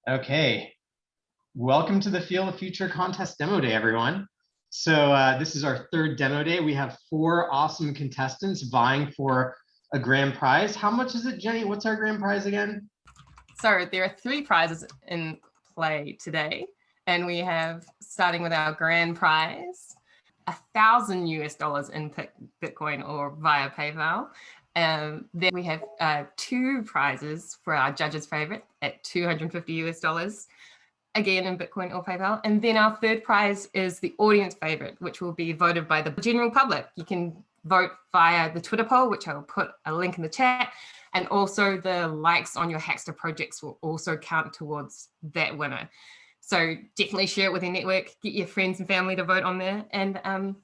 Okay, welcome to the Feel the Future contest demo day, everyone. So this is our third demo day. We have 4 awesome contestants vying for a grand prize. How much is it, Jenny? What's our grand prize again? So there are 3 prizes in play today, and we have, starting with our grand prize, $1,000 in Bitcoin or via PayPal. Then we have 2 prizes for our judges' favorite at $250, again in Bitcoin or PayPal. And then our third prize is the audience favorite, which will be voted by the general public. You can vote via the Twitter poll, which I will put a link in the chat. And also the likes on your Hackster projects will also count towards that winner. So definitely share it with your network, get your friends and family to vote on there. And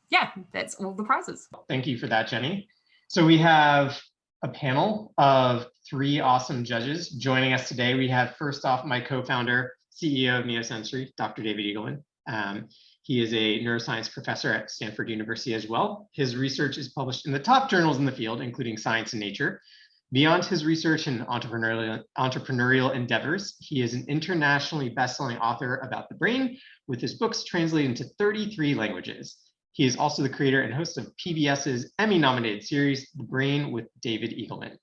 yeah, that's all the prizes. Thank you for that, Jenny. So we have a panel of 3 awesome judges joining us today. We have, first off, my co-founder, CEO of Neosensory, Dr. David Eagleman. He is a neuroscience professor at Stanford University as well. His research is published in the top journals in the field, including Science and Nature. Beyond his research and entrepreneurial endeavors, he is an internationally best-selling author about the brain, with his books translated into 33 languages. He is also the creator and host of PBS's Emmy-nominated series, The Brain with David Eagleman.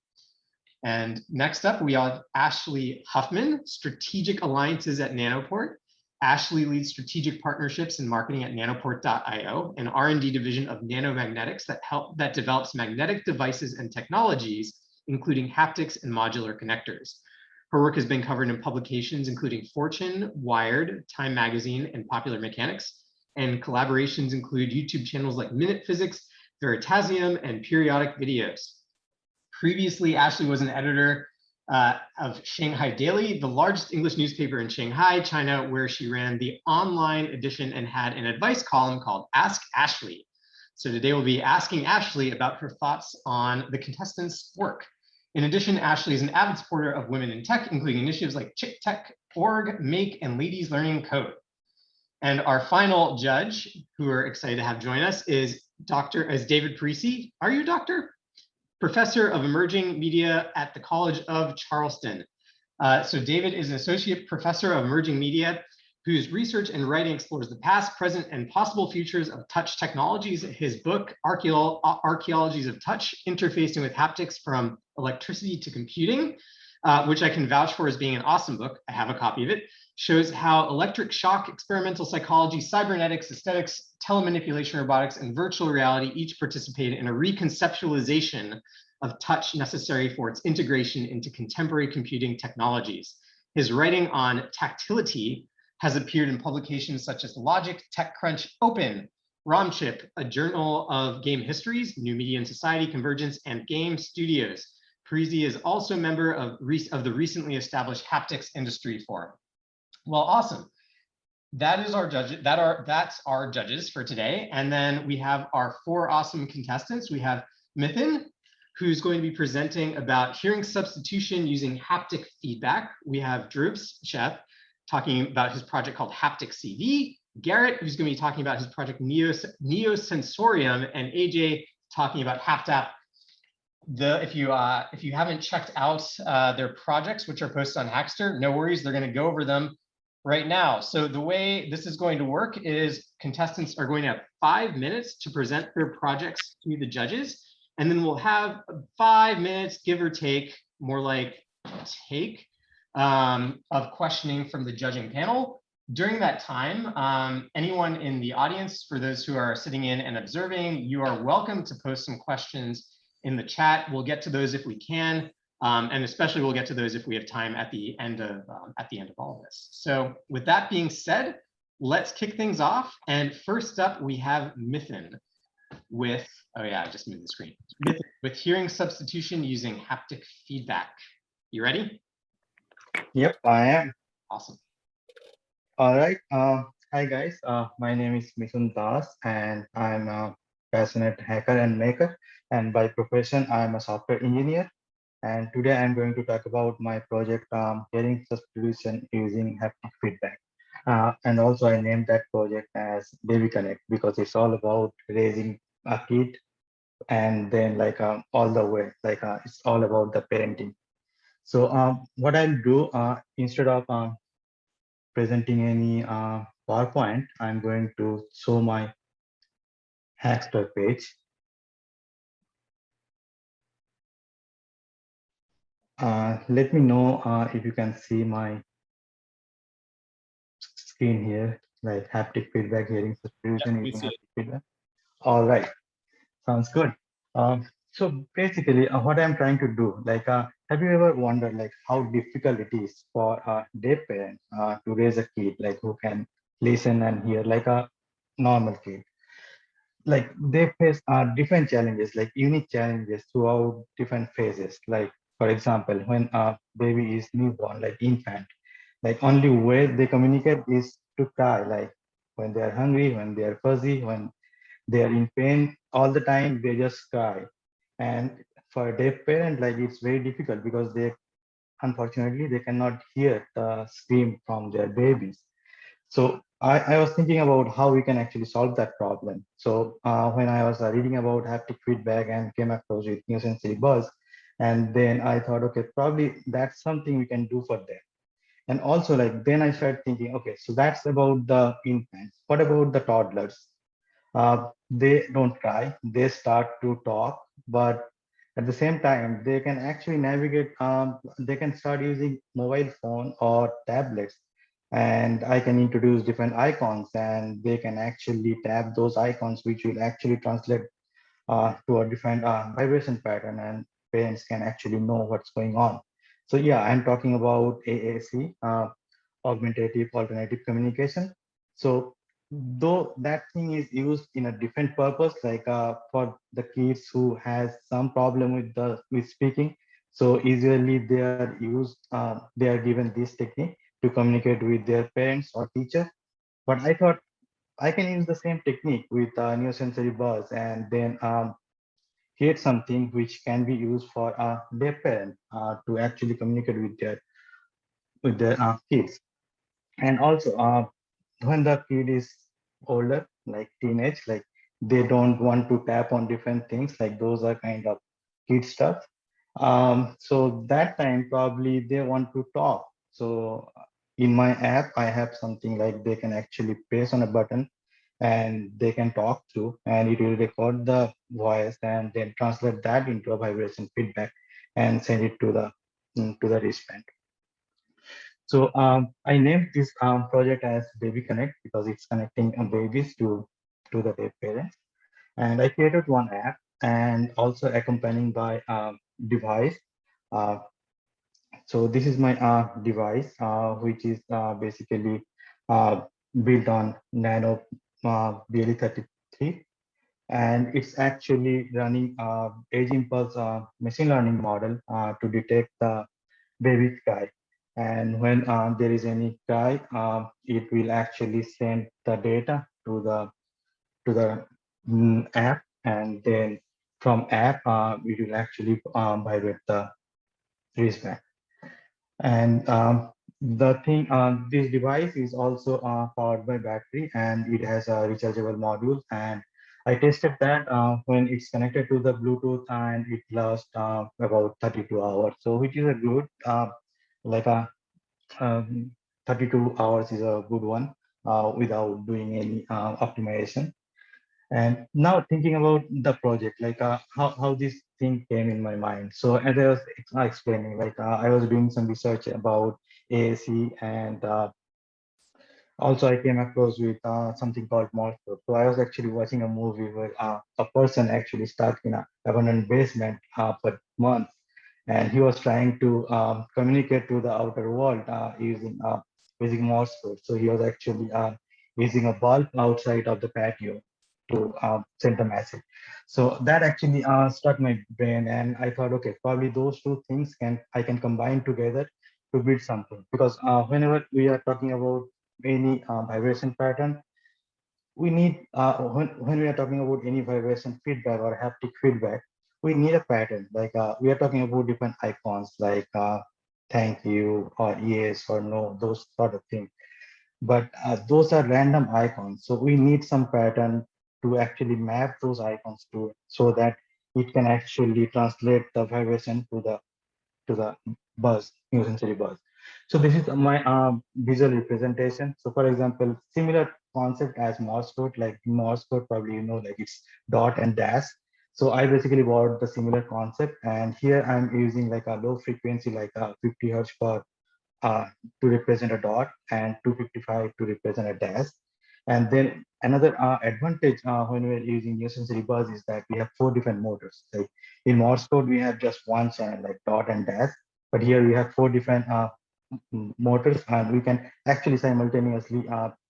And next up, we have Ashley Huffman, Strategic Alliances at Nanoport. Ashley leads strategic partnerships and marketing at Nanoport.io, an R&D division of Nanomagnetics that develops magnetic devices and technologies, including haptics and modular connectors. Her work has been covered in publications including Fortune, Wired, Time Magazine, and Popular Mechanics, and collaborations include YouTube channels like Minute Physics, Veritasium, and Periodic Videos. Previously, Ashley was an editor of Shanghai Daily, the largest English newspaper in Shanghai, China, where she ran the online edition and had an advice column called Ask Ashley. So today we'll be asking Ashley about her thoughts on the contestants' work. In addition, Ashley is an avid supporter of women in tech, including initiatives like ChickTech.org, Make, and Ladies Learning Code. And our final judge, who we're excited to have join us, is David Parisi. Are you a doctor? Professor of Emerging Media at the College of Charleston. So David is an associate professor of emerging media whose research and writing explores the past, present, and possible futures of touch technologies. His book, Archaeologies of Touch, Interfacing with Haptics from Electricity to Computing, which I can vouch for as being an awesome book, I have a copy of it, shows how electric shock, experimental psychology, cybernetics, aesthetics, telemanipulation, robotics, and virtual reality each participate in a reconceptualization of touch necessary for its integration into contemporary computing technologies. His writing on tactility has appeared in publications such as Logic, TechCrunch, Open, ROMchip, a journal of game histories, New Media and Society, Convergence, and Game Studios. Parisi is also a member of the recently established Haptics Industry Forum. Well, awesome. That's our judges for today. And then we have our 4 awesome contestants. We have Mithun, who's going to be presenting about hearing substitution using haptic feedback. We have Dhruv Sheth talking about his project called Haptic CV. Garrett, who's going to be talking about his project Neosensorium, and AJ talking about HaptApp. If you haven't checked out their projects, which are posted on Hackster, no worries, they're going to go over them right now. So the way this is going to work is contestants are going to have 5 minutes to present their projects to the judges, and then we'll have 5 minutes, give or take, more like take, of questioning from the judging panel. During that time, anyone in the audience, for those who are sitting in and observing, you are welcome to post some questions in the chat. We'll get to those if we can. And especially we'll get to those if we have time at the end of all of this. So with that being said, let's kick things off. And first up, we have Mithun with, oh yeah, I just moved the screen. Mithun with hearing substitution using haptic feedback. You ready? Yep, I am. Awesome. All right. Hi guys. My name is Mithun Das, and I'm a passionate hacker and maker. And by profession, I'm a software engineer. And today I'm going to talk about my project, hearing substitution using haptic feedback. And also I named that project as Baby Connect because it's all about raising a kid and then all the way, it's all about the parenting. So what I'll do instead of presenting any PowerPoint. I'm going to show my Hackster page. Let me know if you can see my screen here, like haptic feedback, hearing substitution, we using see haptic feedback. All right, sounds good. So basically, what I'm trying to do, like, have you ever wondered like how difficult it is for a deaf parent to raise a kid, like who can listen and hear like a normal kid? Like they face different challenges, like unique challenges throughout different phases. Like for example, when a baby is newborn, like infant, like only way they communicate is to cry, like when they are hungry, when they are fuzzy, when they are in pain all the time, they just cry. And for a deaf parent, like it's very difficult because they unfortunately they cannot hear the scream from their babies. So I was thinking about how we can actually solve that problem. So when I was reading about haptic feedback and came across with New Sensory Buzz, and then I thought, okay, probably that's something we can do for them. And also, like, then I started thinking, okay, so that's about the infants. What about the toddlers? They don't cry, they start to talk, but at the same time, they can actually navigate, they can start using mobile phone or tablets. And I can introduce different icons and they can actually tap those icons, which will actually translate to a different vibration pattern, and parents can actually know what's going on. So yeah, I'm talking about AAC, augmentative alternative communication. So though that thing is used in a different purpose, like for the kids who has some problem with speaking, so usually they are given this technique to communicate with their parents or teacher. But I thought I can use the same technique with neurosensory buzz and then create something which can be used for their parent to actually communicate with their kids. And also, when the kid is older, like teenage, like they don't want to tap on different things, like those are kind of kid stuff. So that time probably they want to talk. So in my app, I have something like they can actually press on a button and they can talk through, and it will record the voice and then translate that into a vibration feedback and send it to the wristband. So I named this project as Baby Connect because it's connecting babies to the deaf parents. And I created one app and also accompanying by device. Uh, so this is my device, which is basically uh, built on Nano BLE33, and it's actually running Edge Impulse machine learning model to detect the baby cry. And when there is any cry, it will actually send the data to the app, and then from app, it will actually vibrate the wristband. And the thing, this device is also powered by battery, and it has a rechargeable module. And I tested that when it's connected to the Bluetooth, and it lasts about 32 hours. So which is a good, like a 32 hours is a good one without doing any optimization. And now thinking about the project, like how this thing came in my mind. So as I was explaining, like I was doing some research about AAC, and also I came across with something called Morse code. So I was actually watching a movie where a person actually stuck in a abandoned basement for months, and he was trying to communicate to the outer world using Morse code. So he was actually using a bulb outside of the patio to send the message. So that actually struck my brain, and I thought, okay, probably those two things I can combine together to build something. Because whenever we are talking about any vibration pattern, we need when we are talking about any vibration feedback or haptic feedback, we need a pattern. Like we are talking about different icons like thank you or yes or no, those sort of things. But those are random icons, so we need some pattern to actually map those icons to, so that it can actually translate the vibration to the buzz, new sensory buzz. So this is my visual representation. So for example, similar concept as Morse code, like Morse code, probably you know, like it's dot and dash. So I basically bought the similar concept, and here I'm using like a low frequency, like 50 hertz for uh, to represent a dot and 255 to represent a dash. And then another advantage when we're using new sensory bus is that we have 4 different motors. Like in Morse code, we have just one channel like dot and dash, but here we have 4 different motors, and we can actually simultaneously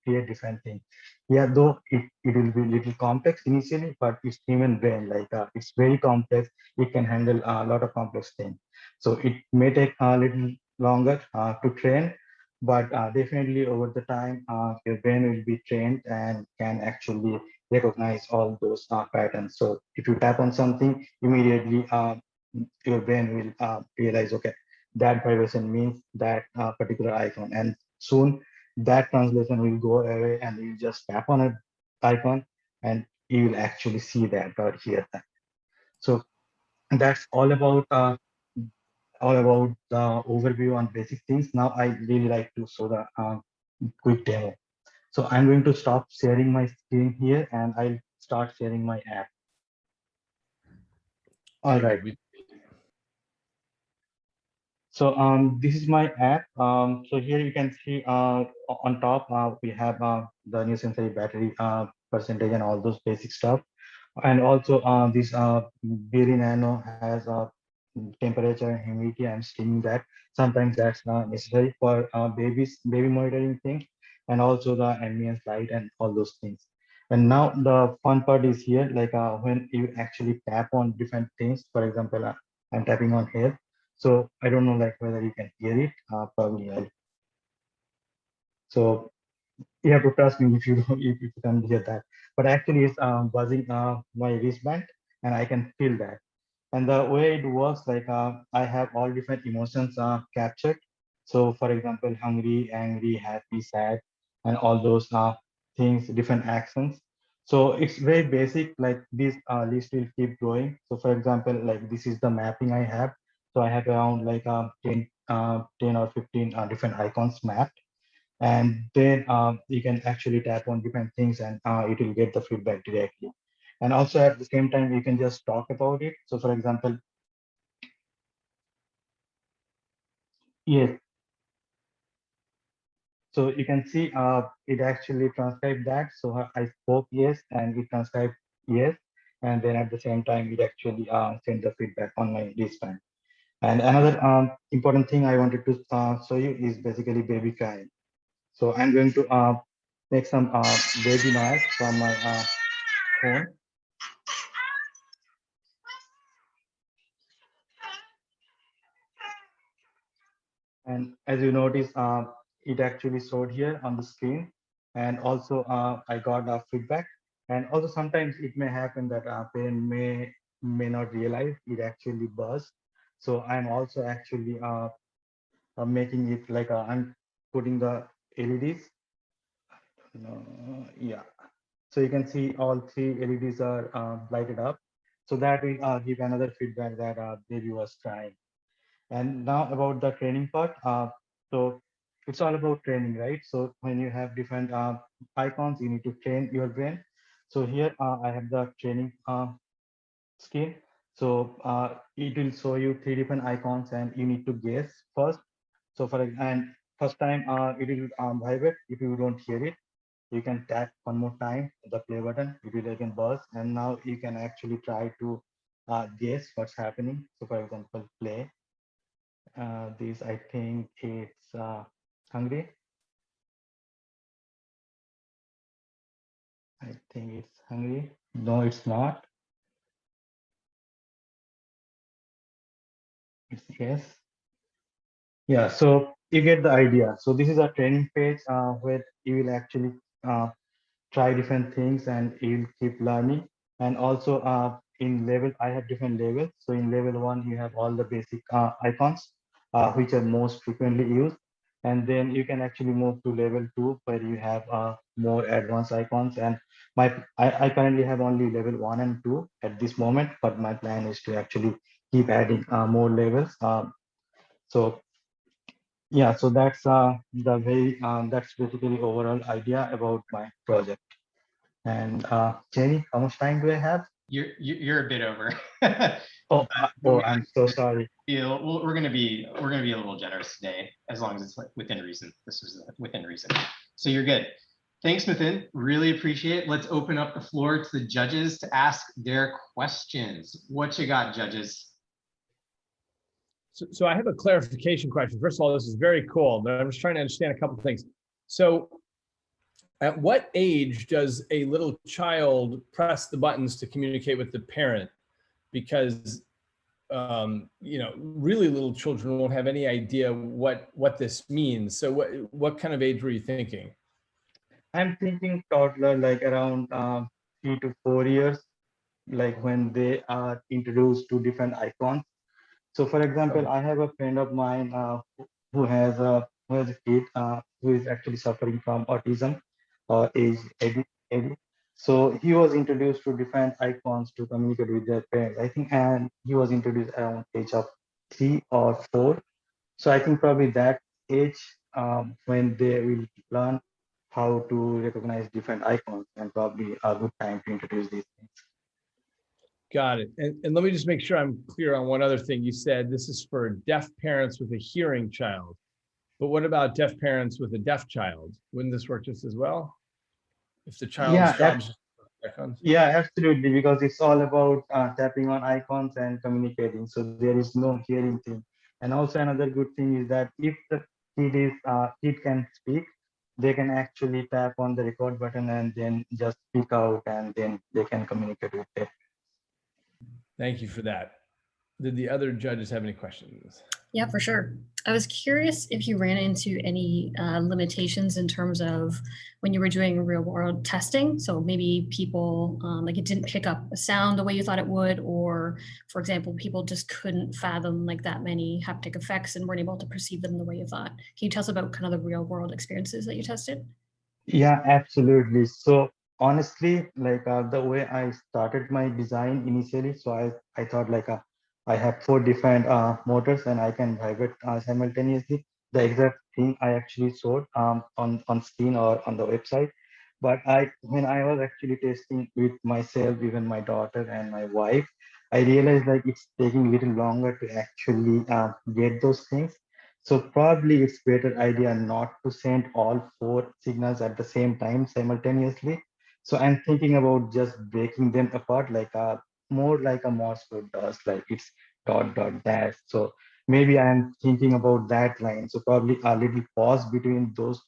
create different things. Yeah, though it will be little complex initially, but it's human brain, like it's very complex. It can handle a lot of complex things. So it may take a little longer to train, but definitely over the time, your brain will be trained and can actually recognize all those patterns. So if you tap on something, immediately your brain will realize, okay, that vibration means that particular icon. And soon that translation will go away and you just tap on an icon and you will actually see that or hear that. So that's all about the overview on basic things. Now I really like to show the quick demo. So I'm going to stop sharing my screen here and I'll start sharing my app. All right. So this is my app. So here you can see on top we have the new sensory battery percentage and all those basic stuff. And also this Berry Nano has temperature and humidity. I'm streaming that. Sometimes that's necessary for baby monitoring thing, and also the ambience light and all those things. And now the fun part is here, like when you actually tap on different things. For example, I'm tapping on here. So I don't know like whether you can hear it. Probably I'll. So you have to trust me if you don't, if you can hear that. But actually, it's buzzing my wristband, and I can feel that. And the way it works, like I have all different emotions captured. So, for example, hungry, angry, happy, sad, and all those things, different actions. So it's very basic. Like this list will keep growing. So, for example, like this is the mapping I have. So I have around like 10 or 15 different icons mapped, and then you can actually tap on different things and it will get the feedback directly. And also at the same time, you can just talk about it. So for example, yes, so you can see it actually transcribed that. So I spoke yes, and it transcribed yes. And then at the same time, it actually sent the feedback on my wristband. And another important thing I wanted to show you is basically baby crying. So I'm going to make some baby noise from my phone. And as you notice, it actually showed here on the screen. And also I got feedback. And also sometimes it may happen that parent may not realize it actually buzzed. So I'm also actually making it like I'm putting the LEDs. Yeah. So you can see all 3 LEDs are lighted up. So that will give another feedback that baby was crying. And now about the training part. So it's all about training, right? So when you have different icons, you need to train your brain. So here I have the training scheme. So it will show you 3 different icons and you need to guess first. So and first time it will vibrate. If you don't hear it, you can tap one more time the play button. It will again buzz, and now you can actually try to guess what's happening. So for example, play. This I think it's hungry. I think it's hungry. No, it's not. It's yes. Yeah, so you get the idea. So this is a training page where you will actually try different things and you'll keep learning. And also in level, I have different levels. So in level 1, you have all the basic icons, which are most frequently used. And then you can actually move to level 2, where you have more advanced icons. And I currently have only level 1 and 2 at this moment, but my plan is to actually keep adding more levels. So Yeah, so that's basically overall idea about my project. And Jenny, how much time do I have? You're a bit over. Oh, But we I'm so sorry. feel we're gonna be a little generous today, as long as it's like within reason. This was within reason. So you're good. Thanks, Nathan. Really appreciate it. Let's open up the floor to the judges to ask their questions. What you got, judges? So I have a clarification question. First of all, this is very cool, but I'm just trying to understand a couple of things. So at what age does a little child press the buttons to communicate with the parent? Because really little children won't have any idea what this means. So what kind of age were you thinking? I'm thinking toddler, like around 3 to 4 years, like when they are introduced to different icons. So, for example, I have a friend of mine who has a kid who is actually suffering from autism or age 80. So he was introduced to different icons to communicate with their parents. I think, and he was introduced around age of 3 or 4. So I think probably that age when they will learn how to recognize different icons and probably a good time to introduce these things. Got it. And let me just make sure I'm clear on one other thing. You said this is for deaf parents with a hearing child, but what about deaf parents with a deaf child? Wouldn't this work just as well? If the child's job is just icons? Yeah, absolutely, because it's all about tapping on icons and communicating. So there is no hearing thing. And also another good thing is that if the kid can speak, they can actually tap on the record button and then just speak out, and then they can communicate with it. Thank you for that. Did the other judges have any questions? Yeah, for sure. I was curious if you ran into any limitations in terms of when you were doing real world testing. So maybe people, like it didn't pick up a sound the way you thought it would, or for example, people just couldn't fathom like that many haptic effects and weren't able to perceive them the way you thought. Can you tell us about kind of the real world experiences that you tested? Yeah, absolutely. So honestly, like the way I started my design initially, so I thought like I have 4 different motors and I can vibrate simultaneously. The exact thing I actually showed on screen or on the website. But when I was actually testing with myself, even my daughter and my wife, I realized like it's taking a little longer to actually get those things. So probably it's better idea not to send all 4 signals at the same time simultaneously. So I'm thinking about just breaking them apart like a more like a Morse code does, like it's dot dot dash. So maybe I'm thinking about that line. So probably a little pause between those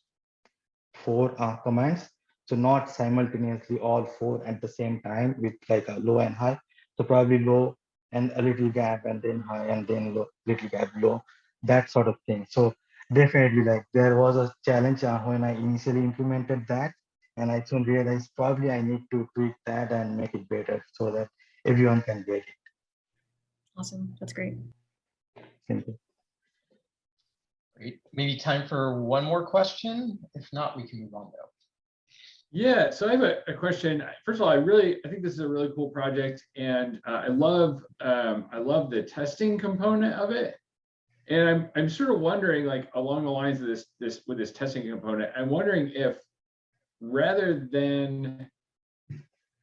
4 commands. So not simultaneously all 4 at the same time with like a low and high. So probably low and a little gap and then high and then low, little gap low, that sort of thing. So definitely like there was a challenge when I initially implemented that. And I soon realized probably I need to tweak that and make it better so that everyone can get it. Awesome. That's great. Simple. Great. Maybe time for one more question. If not, we can move on though. Yeah, so I have a question. First of all, I think this is a really cool project, and I love the testing component of it. And I'm sort of wondering, like along the lines of this testing component, I'm wondering if rather than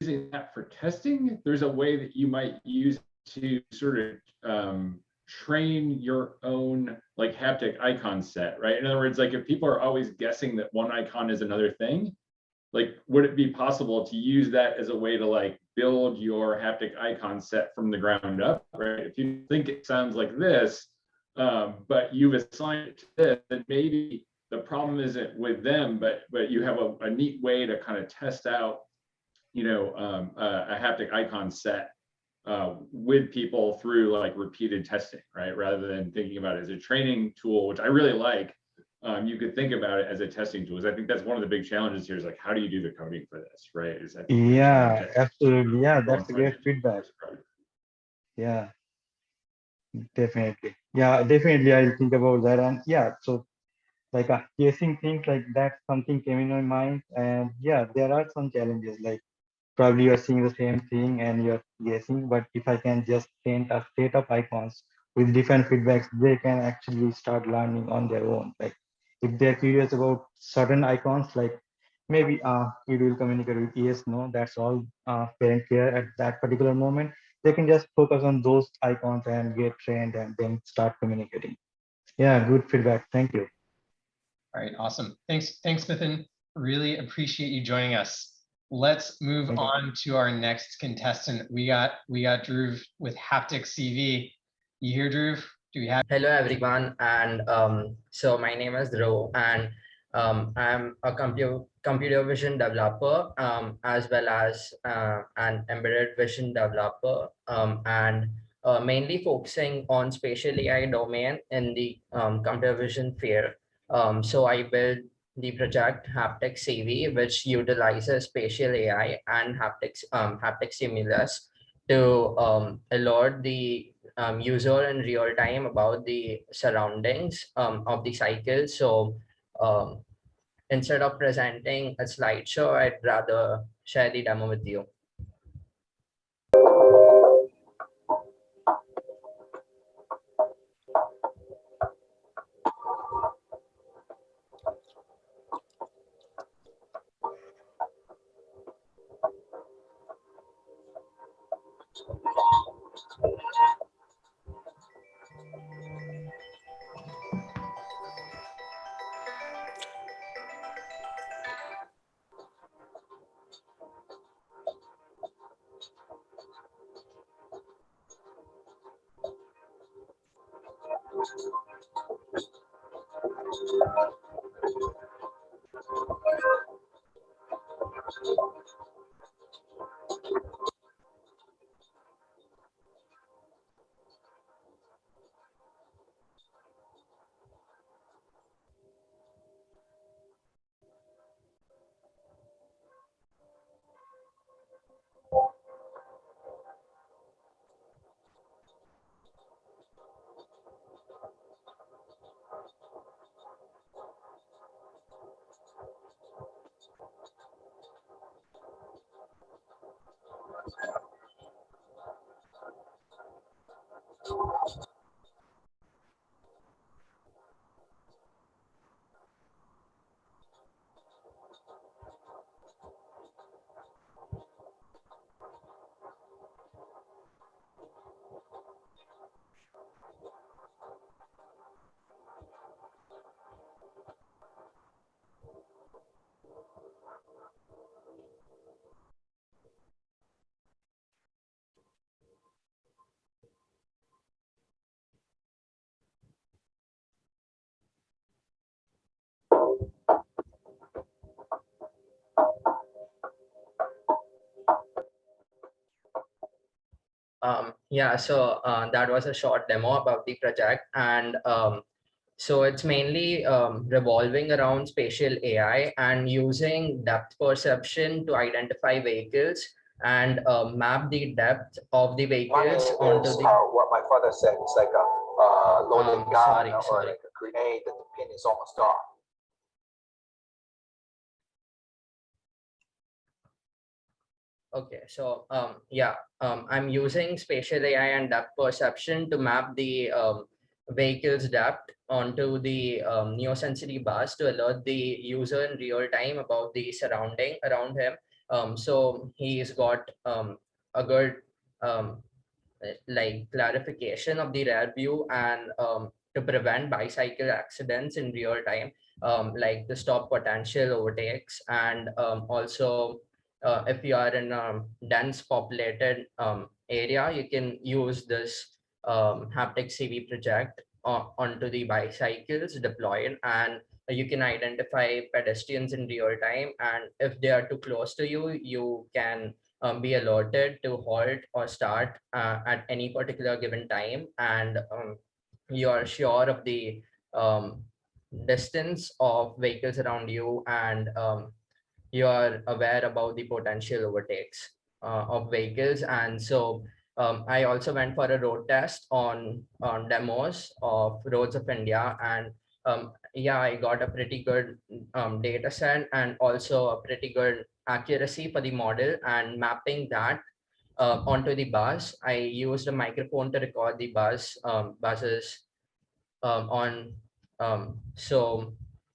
using that for testing, there's a way that you might use to sort of train your own like haptic icon set, right? In other words, like if people are always guessing that one icon is another thing, like would it be possible to use that as a way to like build your haptic icon set from the ground up, right? If you think it sounds like this, but you've assigned it to this, then maybe the problem isn't with them, but you have a neat way to kind of test out, a haptic icon set with people through like repeated testing, right? Rather than thinking about it as a training tool, which I really like. You could think about it as a testing tool. I think that's one of the big challenges here is like, how do you do the coding for this, right? Yeah, absolutely. Yeah, that's a great feedback. Yeah, definitely. Yeah, definitely. I'll think about that. And yeah, so like guessing things like that, something came in my mind. And yeah, there are some challenges. Like probably you're seeing the same thing and you're guessing. But if I can just paint a set of icons with different feedbacks, they can actually start learning on their own. Like if they're curious about certain icons, like maybe we will communicate with yes, no, that's all parent care at that particular moment. They can just focus on those icons and get trained and then start communicating. Yeah, good feedback. Thank you. All right, awesome. Thanks, Mithin. Really appreciate you joining us. Let's move Thank you. on to our next contestant. We got Dhruv with Haptic CV. You here, Dhruv? Do we have? Hello everyone, and so my name is Dhruv, and I'm a computer vision developer, as well as an embedded vision developer, and mainly focusing on spatial AI domain in the computer vision field. So I built the project Haptic CV, which utilizes spatial AI and haptic stimulus to alert the user in real time about the surroundings of the cycle. So um, instead of presenting a slideshow, I'd rather share the demo with you. Yeah, so that was a short demo about the project, and so it's mainly revolving around spatial AI and using depth perception to identify vehicles and map the depth of the vehicles onto the. What my father said, it's like a loaded gun sorry. or like a grenade that the pin is almost off. Okay, so yeah, I'm using spatial AI and depth perception to map the vehicle's depth onto the NeoSensory bus to alert the user in real time about the surrounding around him. So he's got a good like clarification of the rear view and to prevent bicycle accidents in real time, like the stop potential overtakes, and also if you are in a dense populated area, you can use this haptic CV project onto the bicycles deployed, and you can identify pedestrians in real time, and if they are too close to you, you can be alerted to halt or start at any particular given time, and you are sure of the distance of vehicles around you, and you are aware about the potential overtakes of vehicles. And so I also went for a road test on demos of roads of India, and yeah, I got a pretty good data set and also a pretty good accuracy for the model, and mapping that onto the bus. I used a microphone to record the buses so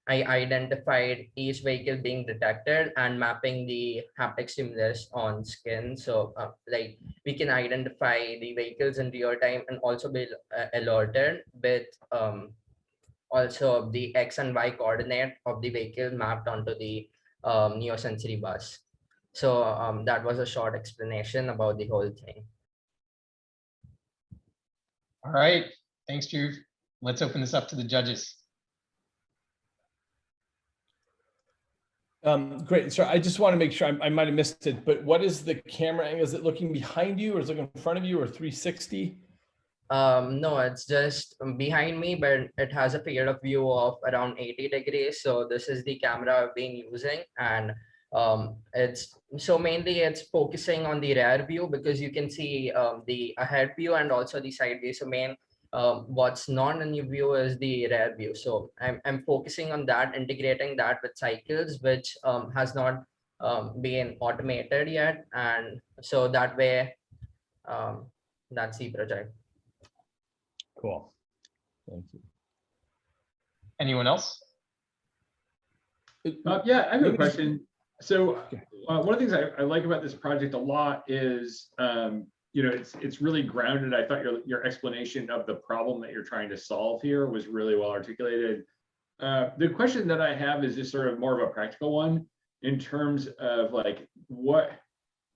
I identified each vehicle being detected and mapping the haptic stimulus on skin. So like we can identify the vehicles in real time and also be alerted with also the X and Y coordinate of the vehicle mapped onto the Neosensory bus. So that was a short explanation about the whole thing. All right, thanks, Drew. Let's open this up to the judges. Great. So I just want to make sure I might have missed it, but what is the camera angle? Is it looking behind you or is it looking in front of you or 360? No, it's just behind me, but it has a field of view of around 80 degrees. So this is the camera I've been using, and it's mainly it's focusing on the rear view because you can see the ahead view and also the side view. So what's not in your view is the rear view. So I'm focusing on that, integrating that with cycles, which has not been automated yet, and so that way that's the project. Cool. Thank you. Anyone else? Yeah, I have a question. So one of the things I like about this project a lot is, you know, it's really grounded. I thought your explanation of the problem that you're trying to solve here was really well articulated. The question that I have is just sort of more of a practical one in terms of like what,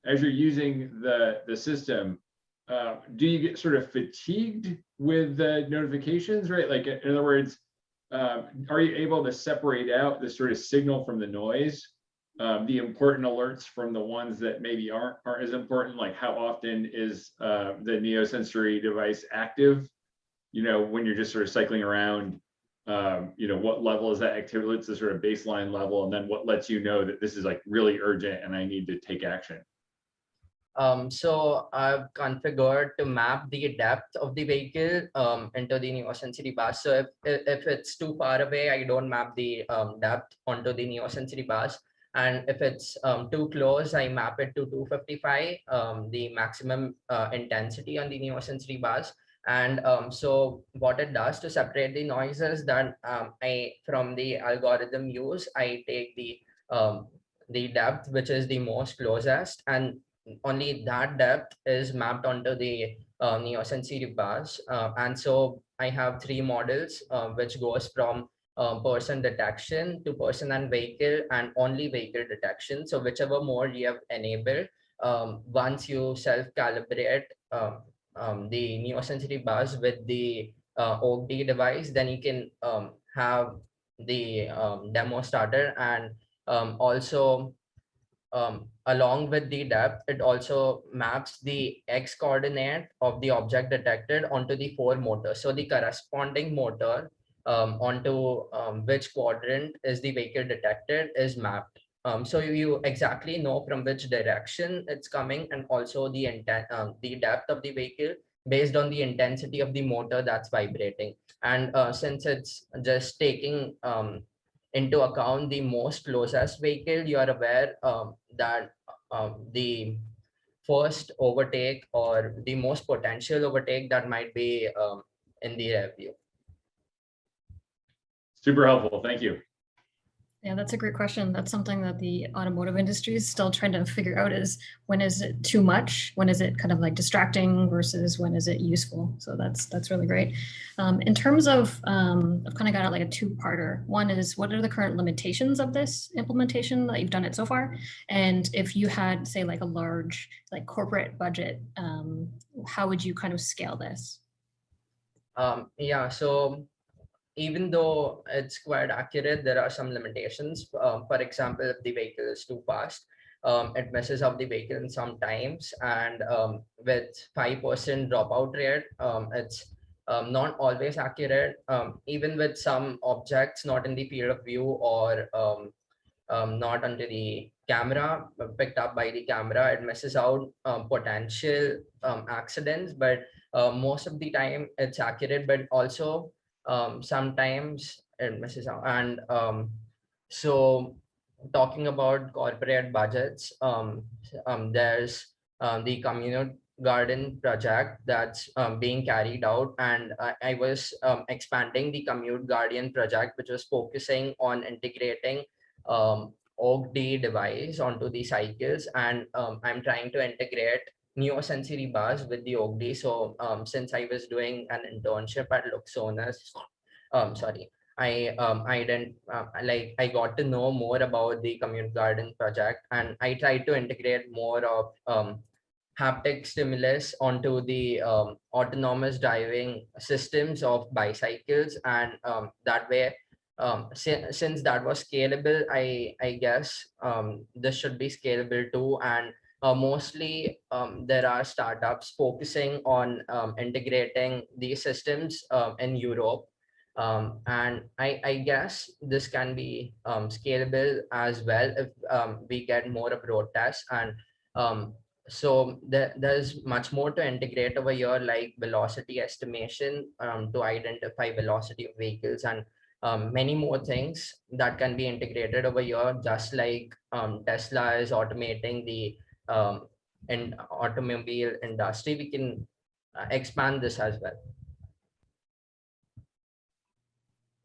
as you're using the system, do you get sort of fatigued with the notifications, right? Like in other words, are you able to separate out the sort of signal from the noise, the important alerts from the ones that maybe aren't as important? Like how often is the Neosensory device active? You know, when you're just sort of cycling around, you know, what level is that activity? What's the sort of baseline level? And then what lets you know that this is like really urgent and I need to take action? So I've configured to map the depth of the vehicle into the Neosensory bus. So if it's too far away, I don't map the depth onto the Neosensory bus. And if it's too close, I map it to 255, the maximum intensity on the Neosensory bus. And so what it does to separate the noises that from the algorithm use, I take the depth, which is the most closest, and only that depth is mapped onto the Neosensory bus. And so I have three models, which goes from person detection to person and vehicle and only vehicle detection. So whichever mode you have enabled, once you self-calibrate the Neosensory bus with the OAK-D device, then you can have the demo started. And also along with the depth, it also maps the X coordinate of the object detected onto the four motors. So the corresponding motor onto which quadrant is the vehicle detected is mapped. So you exactly know from which direction it's coming, and also the depth of the vehicle based on the intensity of the motor that's vibrating. And since it's just taking into account the most closest vehicle, you are aware that the first overtake or the most potential overtake that might be in the rear view. Super helpful. Thank you. Yeah, that's a great question. That's something that the automotive industry is still trying to figure out, is when is it too much? When is it kind of like distracting versus when is it useful? So that's really great. In terms of, I've kind of got it like a two-parter. One is, what are the current limitations of this implementation that you've done it so far? And if you had, say, like a large like corporate budget, how would you kind of scale this? Yeah, so even though it's quite accurate, there are some limitations. For example, if the vehicle is too fast, it messes up the vehicle in some times. And with 5% dropout rate, it's not always accurate. Even with some objects not in the field of view or not under the camera, picked up by the camera, it messes out potential accidents. But most of the time it's accurate, but also sometimes it messes out. And so talking about corporate budgets, there's the communal garden project that's being carried out, and I was expanding the Commute Guardian project, which was focusing on integrating OAK-D device onto the cycles, and I'm trying to integrate Neosensory buzz with the OAK-D. So since I was doing an internship at Luxonis, sorry, I didn't I got to know more about the Commute Garden project, and I tried to integrate more of haptic stimulus onto the autonomous driving systems of bicycles, and that way, since that was scalable, I guess this should be scalable too. And mostly there are startups focusing on integrating these systems in Europe. And I guess this can be scalable as well if we get more road tests. And so there's much more to integrate over here, like velocity estimation to identify velocity of vehicles, and many more things that can be integrated over here, just like Tesla is automating the automobile industry. We can expand this as well.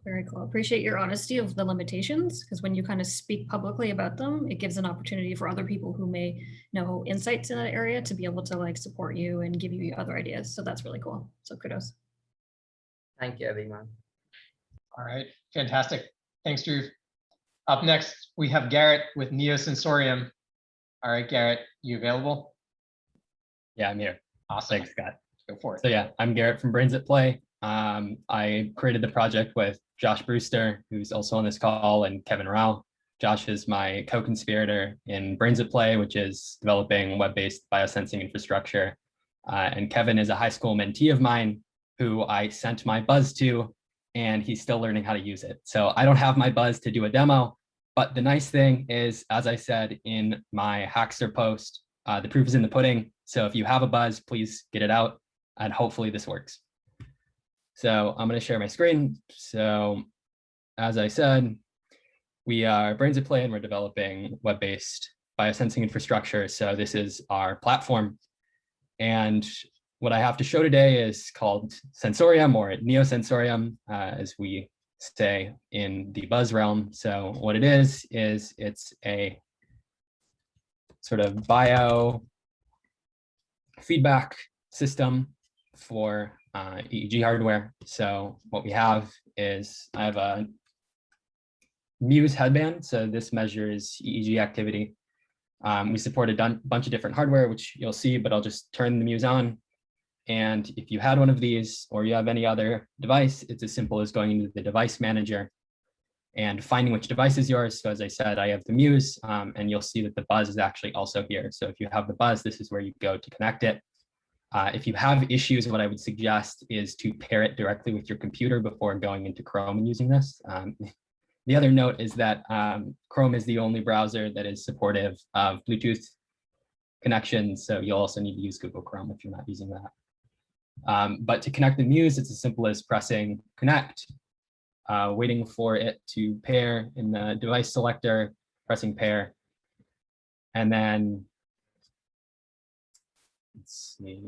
Very cool. Appreciate your honesty of the limitations, because when you kind of speak publicly about them, it gives an opportunity for other people who may know insights in that area to be able to like support you and give you other ideas. So that's really cool. So kudos. Thank you, everyone. All right, fantastic. Thanks, Drew. Up next, we have Garrett with Neosensorium. All right, Garrett, you available? Yeah, I'm here. Awesome. Thanks, Scott. Go for it. So yeah, I'm Garrett from Brains at Play. I created the project with Josh Brewster, who's also on this call, and Kevin Rao. Josh is my co-conspirator in Brains at Play, which is developing web-based biosensing infrastructure. And Kevin is a high school mentee of mine who I sent my Buzz to, and he's still learning how to use it. So I don't have my Buzz to do a demo, but the nice thing is, as I said in my Hackster post, the proof is in the pudding. So if you have a Buzz, please get it out, and hopefully this works. So I'm going to share my screen. So as I said, we are Brains at Play, and we're developing web-based biosensing infrastructure. So this is our platform. And what I have to show today is called Sensorium, or Neosensorium, as we say in the Buzz realm. So what it is it's a sort of bio feedback system for EEG hardware. So what we have is I have a Muse headband. So this measures EEG activity. We support a bunch of different hardware, which you'll see, but I'll just turn the Muse on. And if you had one of these, or you have any other device, it's as simple as going into the device manager and finding which device is yours. So as I said, I have the Muse, and you'll see that the Buzz is actually also here. So if you have the Buzz, this is where you go to connect it. If you have issues, what I would suggest is to pair it directly with your computer before going into Chrome and using this. The other note is that Chrome is the only browser that is supportive of Bluetooth connections. So you'll also need to use Google Chrome if you're not using that. But to connect the Muse, it's as simple as pressing connect, waiting for it to pair in the device selector, pressing pair, and then let's see.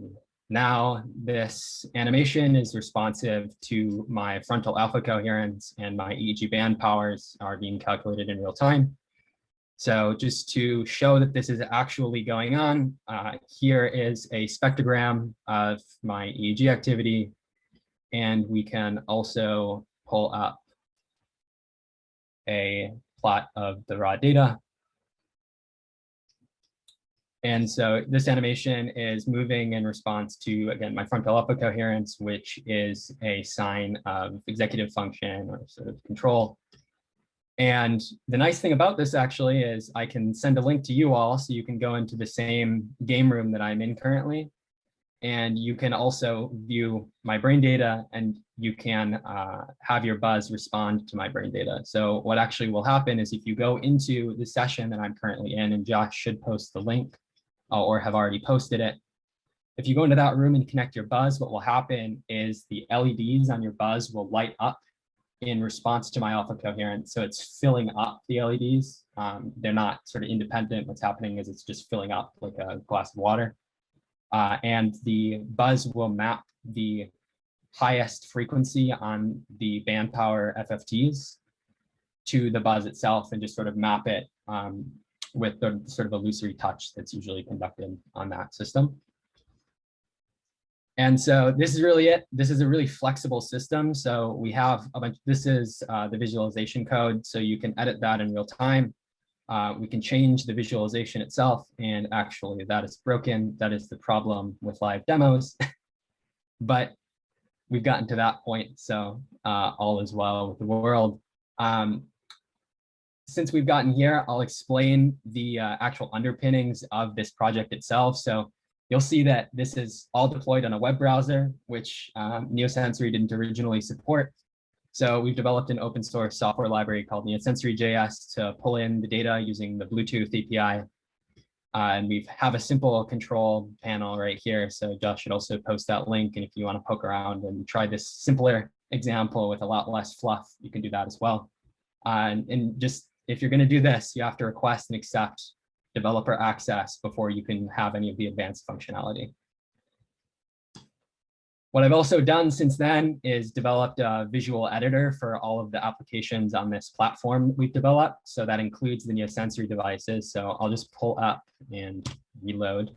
Now this animation is responsive to my frontal alpha coherence, and my EEG band powers are being calculated in real time. So just to show that this is actually going on, here is a spectrogram of my EEG activity, and we can also pull up a plot of the raw data. And so this animation is moving in response to, again, my frontal alpha coherence, which is a sign of executive function or sort of control. And the nice thing about this actually is I can send a link to you all, so you can go into the same game room that I'm in currently. And you can also view my brain data, and you can have your Buzz respond to my brain data. So what actually will happen is if you go into the session that I'm currently in, and Josh should post the link or have already posted it. If you go into that room and connect your Buzz, what will happen is the LEDs on your Buzz will light up in response to my alpha coherence. So it's filling up the LEDs. They're not sort of independent. What's happening is it's just filling up like a glass of water. And the buzz will map the highest frequency on the band power FFTs to the buzz itself and just sort of map it with the sort of illusory touch that's usually conducted on that system. And so this is really it. This is a really flexible system. So we have a bunch, this is the visualization code. So you can edit that in real time. We can change the visualization itself, and actually that is broken. That is the problem with live demos. But we've gotten to that point, so all is well with the world. Since we've gotten here, I'll explain the actual underpinnings of this project itself. So you'll see that this is all deployed on a web browser, which Neosensory didn't originally support. So we've developed an open source software library called Neosensory.js to pull in the data using the Bluetooth API. And we have a simple control panel right here. So Josh should also post that link. And if you want to poke around and try this simpler example with a lot less fluff, you can do that as well. And just if you're going to do this, you have to request and accept developer access before you can have any of the advanced functionality. What I've also done since then is developed a visual editor for all of the applications on this platform we've developed. So that includes the Neosensory devices. So I'll just pull up and reload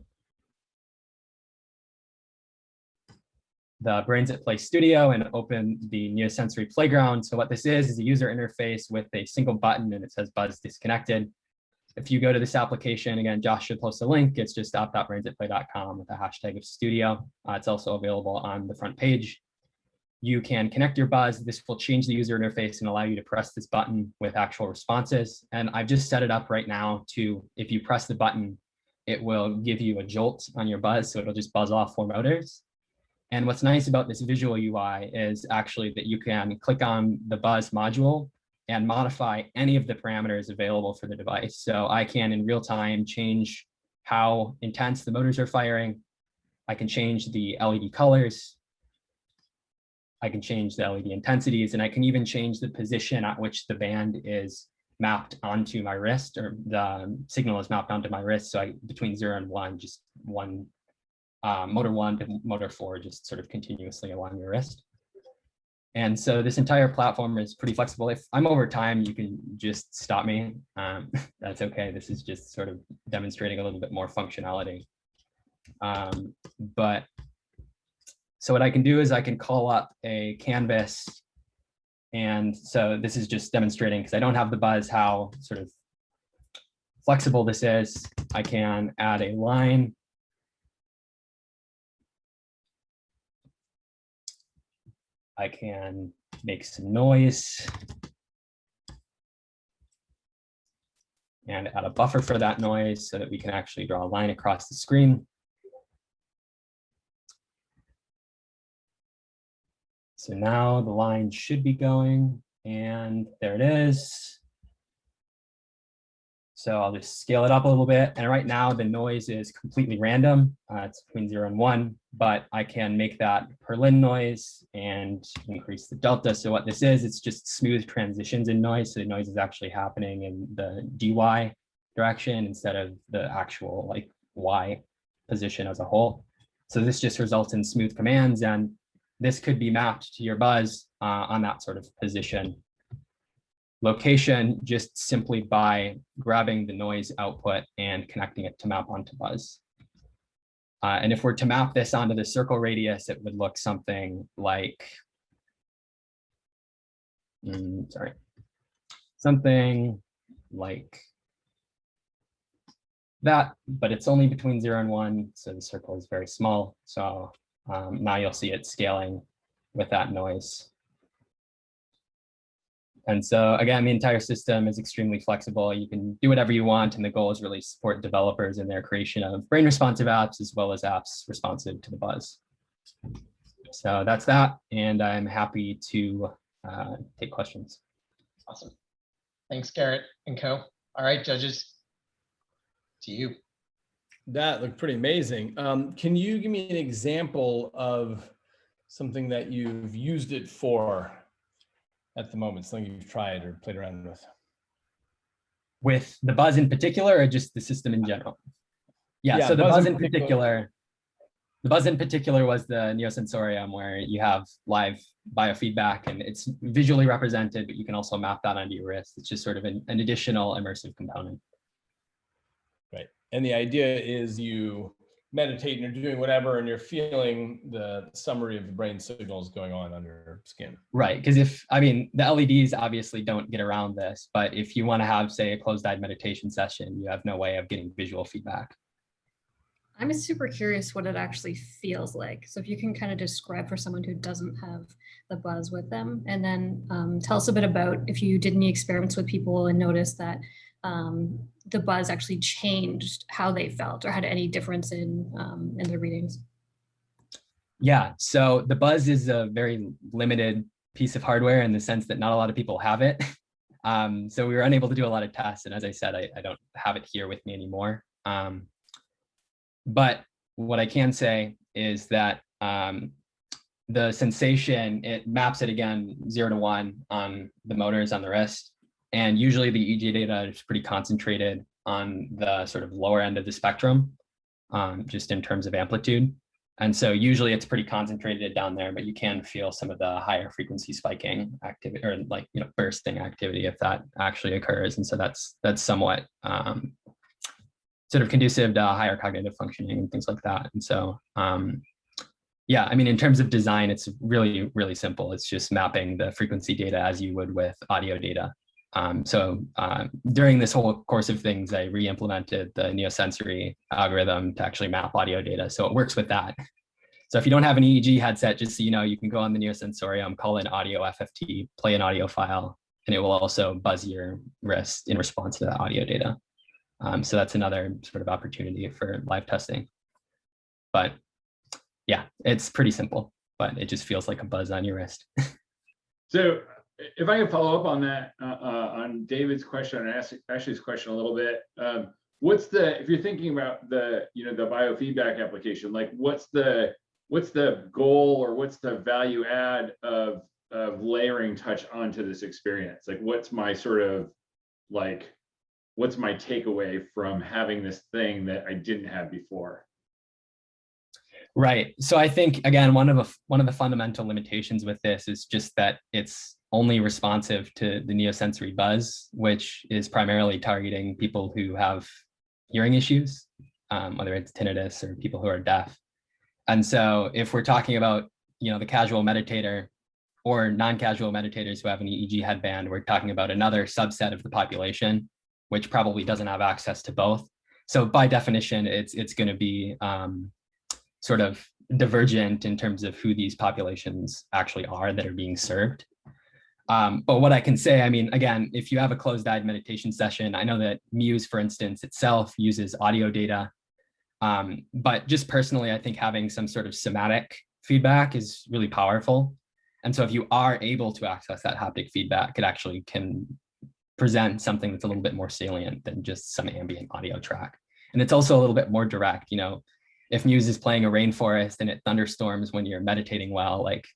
the Brains at Play Studio and open the Neosensory Playground. So what this is a user interface with a single button, and it says Buzz disconnected. If you go to this application, again, Josh should post a link. It's just app.brainsatplay.com with a hashtag of studio. It's also available on the front page. You can connect your Buzz. This will change the user interface and allow you to press this button with actual responses. And I've just set it up right now to, if you press the button, it will give you a jolt on your Buzz. So it'll just buzz off 4 motors. And what's nice about this visual UI is actually that you can click on the Buzz module and modify any of the parameters available for the device. So I can in real time change how intense the motors are firing. I can change the LED colors. I can change the LED intensities, and I can even change the position at which the band is mapped onto my wrist, or the signal is mapped onto my wrist. So between 0 and 1, just one motor 1 to motor 4, just sort of continuously along your wrist. And so this entire platform is pretty flexible. If I'm over time, you can just stop me. That's okay. This is just sort of demonstrating a little bit more functionality. But so what I can do is I can call up a canvas. And so this is just demonstrating, because I don't have the Buzz, how sort of flexible this is. I can add a line. I can make some noise and add a buffer for that noise so that we can actually draw a line across the screen. So now the line should be going, and there it is. So I'll just scale it up a little bit. And right now the noise is completely random. It's between 0 and 1, but I can make that Perlin noise and increase the delta. So what this is, it's just smooth transitions in noise. So the noise is actually happening in the DY direction instead of the actual like Y position as a whole. So this just results in smooth commands, and this could be mapped to your Buzz on that sort of position location, just simply by grabbing the noise output and connecting it to map onto Buzz. And if we're to map this onto the circle radius, it would look something like, something like that, but it's only between 0 and 1, so the circle is very small. So now you'll see it scaling with that noise. And so again, the entire system is extremely flexible. You can do whatever you want, and the goal is really support developers in their creation of brain responsive apps, as well as apps responsive to the Buzz. So that's that, and I'm happy to take questions. Awesome. Thanks, Garrett and co. All right, judges, to you. That looked pretty amazing. Can you give me an example of something that you've used it for at the moment, something you've tried or played around with? With the Buzz in particular, or just the system in general? Yeah, so the Buzz in particular, The buzz in particular was the neosensorium, where you have live biofeedback and it's visually represented, but you can also map that onto your wrist. It's just sort of an additional immersive component. Right. And the idea is you meditate and you're doing whatever and you're feeling the summary of the brain signals going on your skin. Right. Because the LEDs obviously don't get around this, but if you want to have, say, a closed-eyed meditation session, you have no way of getting visual feedback. I'm super curious what it actually feels like. So if you can kind of describe for someone who doesn't have the buzz with them, and then tell us a bit about if you did any experiments with people and noticed that the buzz actually changed how they felt or had any difference in their readings. Yeah, so the buzz is a very limited piece of hardware in the sense that not a lot of people have it. So we were unable to do a lot of tests. And as I said, I don't have it here with me anymore. But what I can say is that the sensation, it maps it again 0 to 1 on the motors on the wrist. And usually the EEG data is pretty concentrated on the sort of lower end of the spectrum, just in terms of amplitude. And so usually it's pretty concentrated down there, but you can feel some of the higher frequency spiking activity, or like, bursting activity if that actually occurs. And so that's somewhat sort of conducive to higher cognitive functioning and things like that. And so, yeah, in terms of design, it's really, really simple. It's just mapping the frequency data as you would with audio data. During this whole course of things, I re-implemented the Neosensory algorithm to actually map audio data. So it works with that. So if you don't have an EEG headset, just so you know, you can go on the Neosensorium, call in audio FFT, play an audio file, and it will also buzz your wrist in response to that audio data. So that's another sort of opportunity for live testing. But yeah, it's pretty simple, but it just feels like a buzz on your wrist. So if I could follow up on that, on David's question and Ashley's question a little bit, if you're thinking about the biofeedback application, like what's the goal or what's the value add of layering touch onto this experience? Like what's my takeaway from having this thing that I didn't have before? Right. So I think, again, one of the fundamental limitations with this is just that it's only responsive to the neosensory buzz, which is primarily targeting people who have hearing issues, whether it's tinnitus or people who are deaf. And so if we're talking about, the casual meditator or non-casual meditators who have an EEG headband, we're talking about another subset of the population, which probably doesn't have access to both. So by definition, it's going to be sort of divergent in terms of who these populations actually are that are being served. But what I can say, again, if you have a closed-eyed meditation session, I know that Muse, for instance, itself uses audio data. But just personally, I think having some sort of somatic feedback is really powerful. And so if you are able to access that haptic feedback, it actually can present something that's a little bit more salient than just some ambient audio track. And it's also a little bit more direct. If Muse is playing a rainforest and it thunderstorms when you're meditating well, like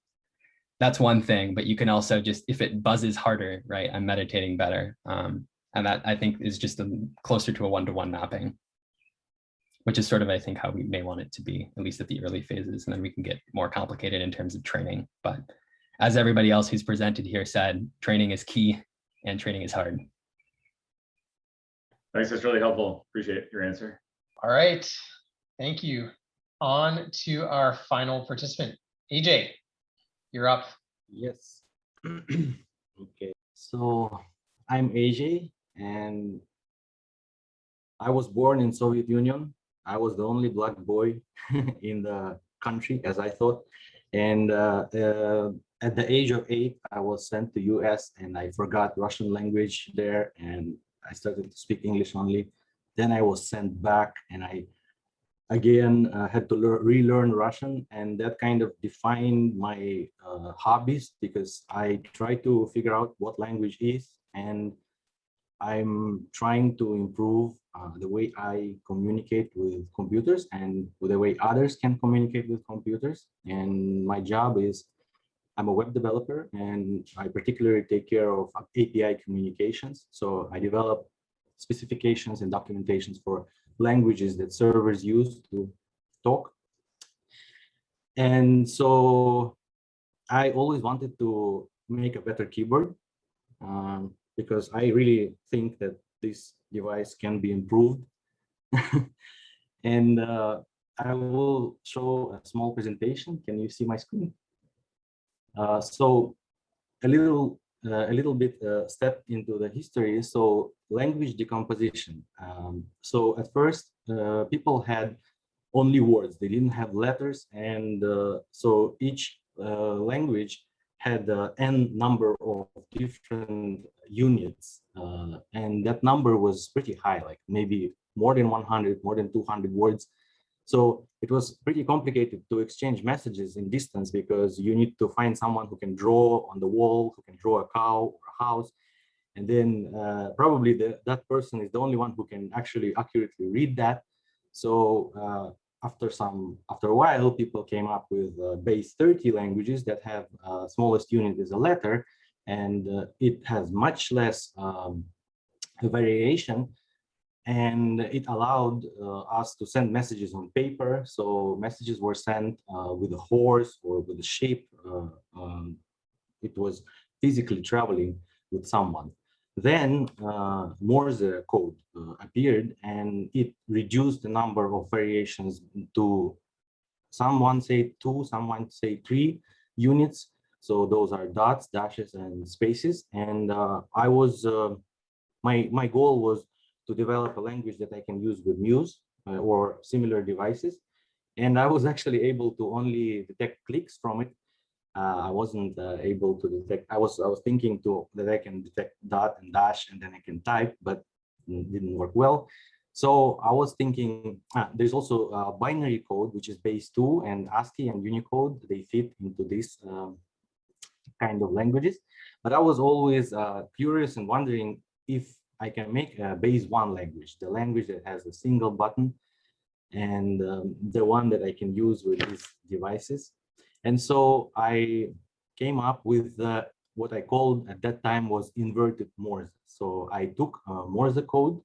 that's one thing, but you can also just, if it buzzes harder, right, I'm meditating better. And that I think is just closer to a one-to-one mapping, which is sort of, I think, how we may want it to be, at least at the early phases. And then we can get more complicated in terms of training. But as everybody else who's presented here said, training is key and training is hard. Thanks, that's really helpful. Appreciate your answer. All right, thank you. On to our final participant, AJ, you're up. Yes. Okay, so I'm AJ and I was born in Soviet Union. I was the only black boy in the country, as I thought. And at the age of 8, I was sent to US and I forgot Russian language there and I started to speak English only. Then I was sent back and I again had to relearn Russian, and that kind of defined my hobbies, because I try to figure out what language is, and I'm trying to improve the way I communicate with computers and with the way others can communicate with computers. And my job is, I'm a web developer and I particularly take care of API communications. So I develop specifications and documentations for languages that servers use to talk. And so I always wanted to make a better keyboard because I really think that this device can be improved. And I will show a small presentation. Can you see my screen? So a little bit step into the history. So language decomposition. So at first, people had only words. They didn't have letters, and so each language had n number of different units, and that number was pretty high, like maybe more than 100, more than 200 words. So it was pretty complicated to exchange messages in distance because you need to find someone who can draw on the wall, who can draw a cow or a house. And then probably that person is the only one who can actually accurately read that. So after a while, people came up with base 30 languages that have smallest unit is a letter, and it has much less variation. And it allowed us to send messages on paper. So messages were sent with a horse or with a sheep. It was physically traveling with someone. Then Morse code appeared, and it reduced the number of variations to, someone say 2, someone say 3 units. So those are dots, dashes, and spaces. And my goal was to develop a language that I can use with Muse or similar devices. And I was actually able to only detect clicks from it. I wasn't able to detect, I was thinking that I can detect dot and dash and then I can type, but it didn't work well. So I was thinking, there's also binary code, which is base 2, and ASCII and Unicode, they fit into this kind of languages. But I was always curious and wondering if I can make a base 1 language, the language that has a single button, and the one that I can use with these devices. And so I came up with what I called at that time was inverted Morse. So I took Morse code,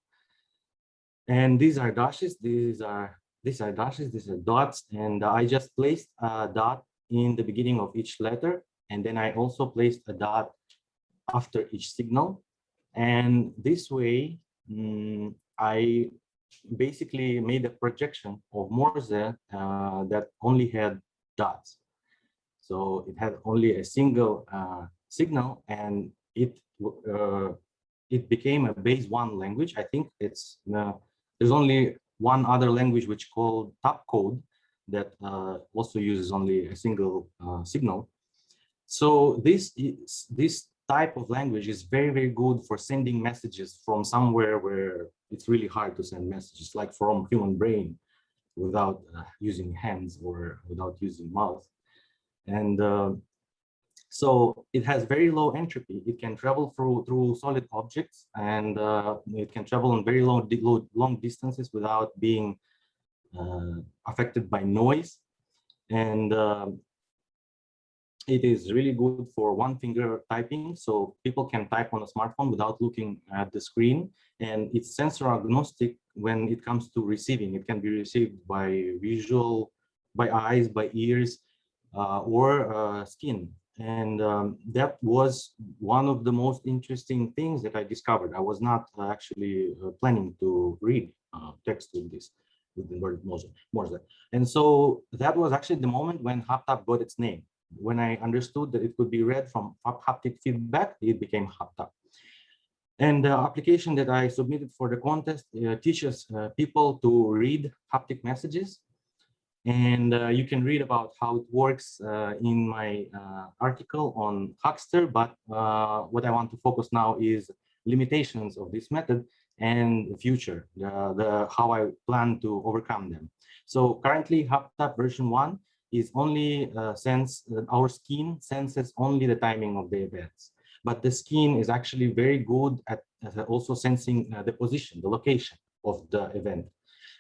and these are dashes, these are dashes, these are dots, and I just placed a dot in the beginning of each letter, and then I also placed a dot after each signal. And this way, I basically made a projection of Morse that only had dots. So it had only a single signal, and it became a base 1 language. I think it's there's only one other language which called Topcode that also uses only a single signal. So this type of language is very, very good for sending messages from somewhere where it's really hard to send messages, like from human brain without using hands or without using mouth. And so it has very low entropy. It can travel through solid objects, and it can travel on very long distances without being affected by noise. And it is really good for one-finger typing, so people can type on a smartphone without looking at the screen. And it's sensor agnostic when it comes to receiving. It can be received by visual, by eyes, by ears, or skin. And that was one of the most interesting things that I discovered. I was not actually planning to read text with this, with inverted Morse. And so that was actually the moment when HapTap got its name. When I understood that it could be read from haptic feedback, it became HapTap. And the application that I submitted for the contest teaches people to read haptic messages. And you can read about how it works in my article on Huckster, but what I want to focus now is limitations of this method and the future, how I plan to overcome them. So currently, HapTap version 1 is only our skin senses only the timing of the events, but the skin is actually very good at also sensing the position, the location of the event.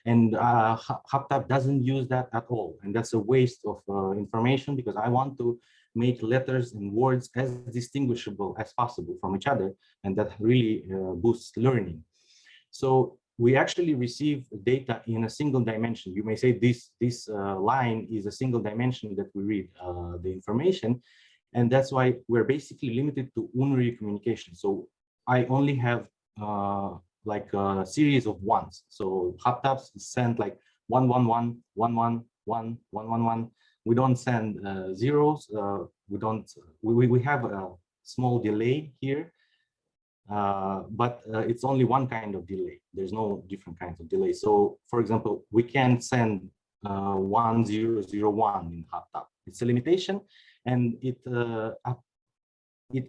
And HapTap doesn't use that at all. And that's a waste of information, because I want to make letters and words as distinguishable as possible from each other. And that really boosts learning. So we actually receive data in a single dimension. You may say this line is a single dimension that we read the information, and that's why we're basically limited to unary communication. So I only have like a series of ones. So HapTabs send like 111, 11, 1, 111. We don't send zeros. We have a small delay here, but it's only one kind of delay. There's no different kinds of delay. So for example, we can send 1001 in HapTab. It's a limitation, and it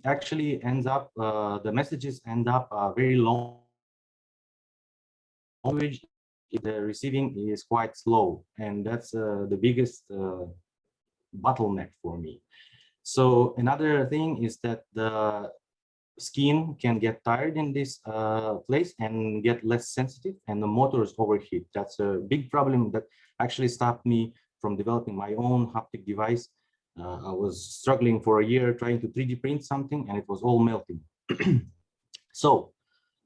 actually ends up, the messages end up very long. Language, the receiving is quite slow, and that's the biggest bottleneck for me. So another thing is that the skin can get tired in this place and get less sensitive, and the motors overheat. That's a big problem that actually stopped me from developing my own haptic device. I was struggling for a year trying to 3D print something, and it was all melting. So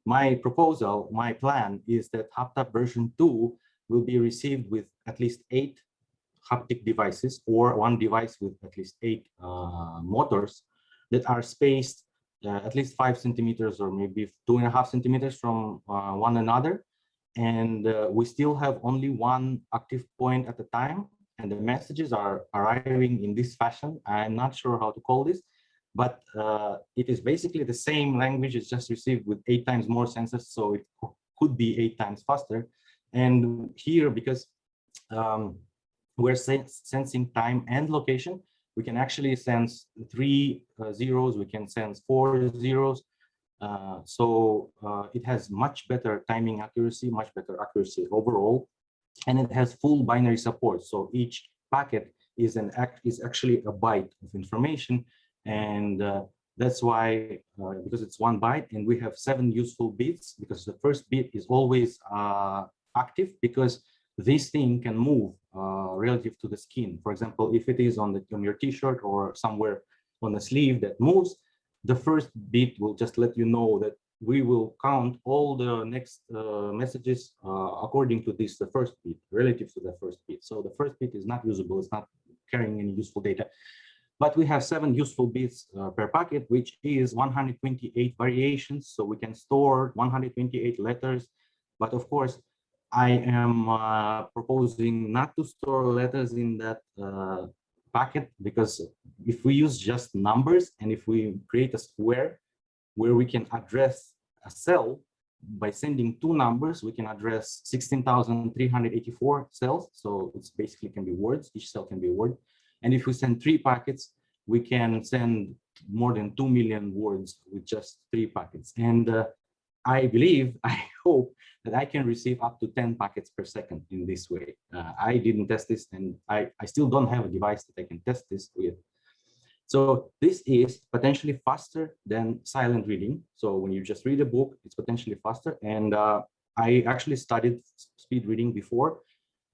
my proposal, my plan is that HapTab version 2 will be received with at least 8 haptic devices, or one device with at least 8 motors that are spaced at least 5 centimeters or maybe 2.5 centimeters from one another. And we still have only one active point at a time, and the messages are arriving in this fashion. I'm not sure how to call this, but it is basically the same language. It's just received with 8 times more sensors, so it could be 8 times faster. And here, because we're sensing time and location, we can actually sense 3 zeros, we can sense 4 zeros. So it has much better timing accuracy, much better accuracy overall, and it has full binary support. So each packet is actually a byte of information, and that's why, because it's 1 byte, and we have 7 useful bits, because the first bit is always active, because this thing can move relative to the skin. For example, if it is on your t-shirt or somewhere on the sleeve that moves, the first bit will just let you know that we will count all the next messages according to this, the first bit, relative to the first bit. So the first bit is not usable, it's not carrying any useful data. But we have 7 useful bits per packet, which is 128 variations. So we can store 128 letters. But of course, I am proposing not to store letters in that packet, because if we use just numbers, and if we create a square where we can address a cell by sending 2 numbers, we can address 16,384 cells. So it's basically can be words, each cell can be a word. And if we send 3 packets, we can send more than 2 million words with just 3 packets. And I believe, I hope that I can receive up to 10 packets per second in this way. I didn't test this, and I still don't have a device that I can test this with. So this is potentially faster than silent reading. So when you just read a book, it's potentially faster. And I actually studied speed reading before,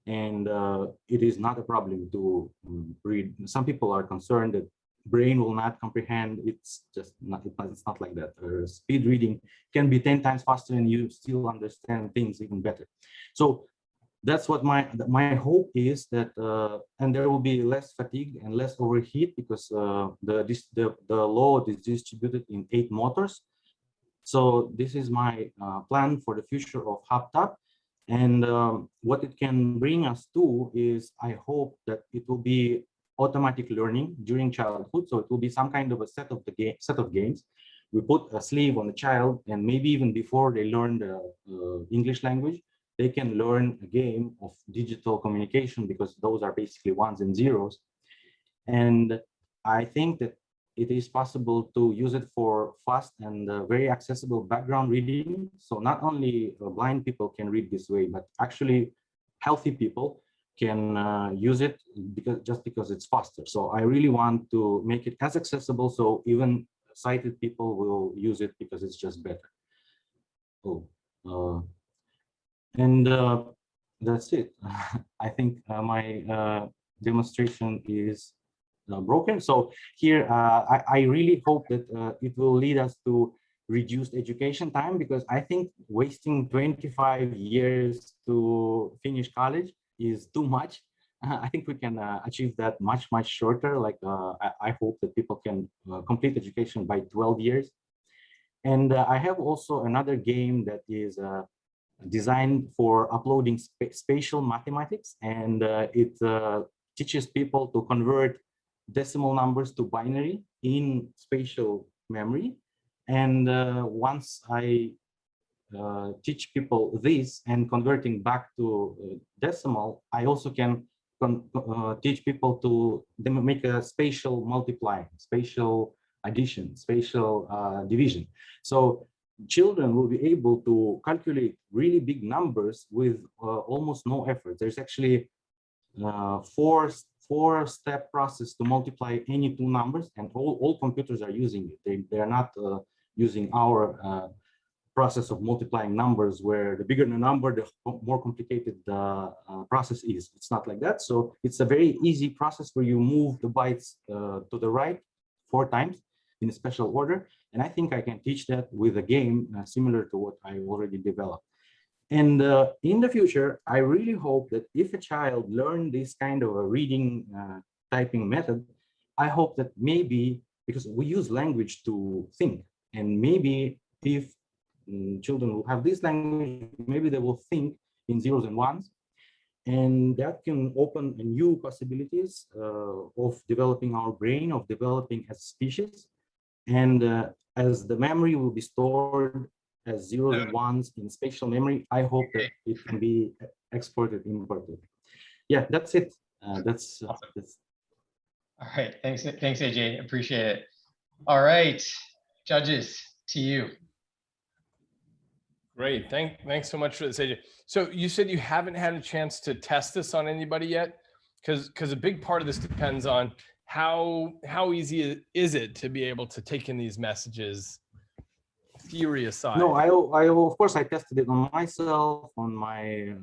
and it is not a problem to read. Some people are concerned that brain will not comprehend. It's just not, it's not like that. Speed reading can be 10 times faster, and you still understand things even better. So that's what my hope is, that and there will be less fatigue and less overheat, because the load is distributed in 8 motors. So this is my plan for the future of HapTab. And what it can bring us to is, I hope that it will be automatic learning during childhood. So it will be some kind of a set of games. We put a sleeve on the child, and maybe even before they learn the English language, they can learn a game of digital communication, because those are basically 1s and 0s. And I think that it is possible to use it for fast and very accessible background reading. So not only blind people can read this way, but actually healthy people can use it because it's faster. So I really want to make it as accessible, so even sighted people will use it because it's just better. And that's it. I think my demonstration is broken. So here, I really hope that it will lead us to reduced education time, because I think wasting 25 years to finish college is too much. I think we can achieve that much shorter. Like I hope that people can complete education by 12 years. And I have also another game that is designed for uploading spatial mathematics, and it teaches people to convert decimal numbers to binary in spatial memory. And once I teach people this and converting back to decimal, I also can teach people to make a spatial multiplying, spatial addition, spatial division. So children will be able to calculate really big numbers with almost no effort. There's actually four-step process to multiply any two numbers, and all computers are using it. They are not using our process of multiplying numbers, where the bigger the number, the more complicated the process is. It's not like that. So it's a very easy process where you move the bytes to the right 4 times in a special order. And I think I can teach that with a game similar to what I already developed. And in the future, I really hope that if a child learn this kind of a reading typing method, I hope that maybe, because we use language to think, and maybe if children will have this language, maybe they will think in zeros and ones, and that can open new possibilities of developing our brain, of developing as a species. And as the memory will be stored as zeros and ones in spatial memory, I hope that it can be exported, imported. Yeah, that's it. That's all right. Thanks, AJ. Appreciate it. All right, judges, to you. Great. Thanks so much for this, AJ. So you said you haven't had a chance to test this on anybody yet, because a big part of this depends on how easy is it to be able to take in these messages, theory aside. No, I of course I tested it on myself, on my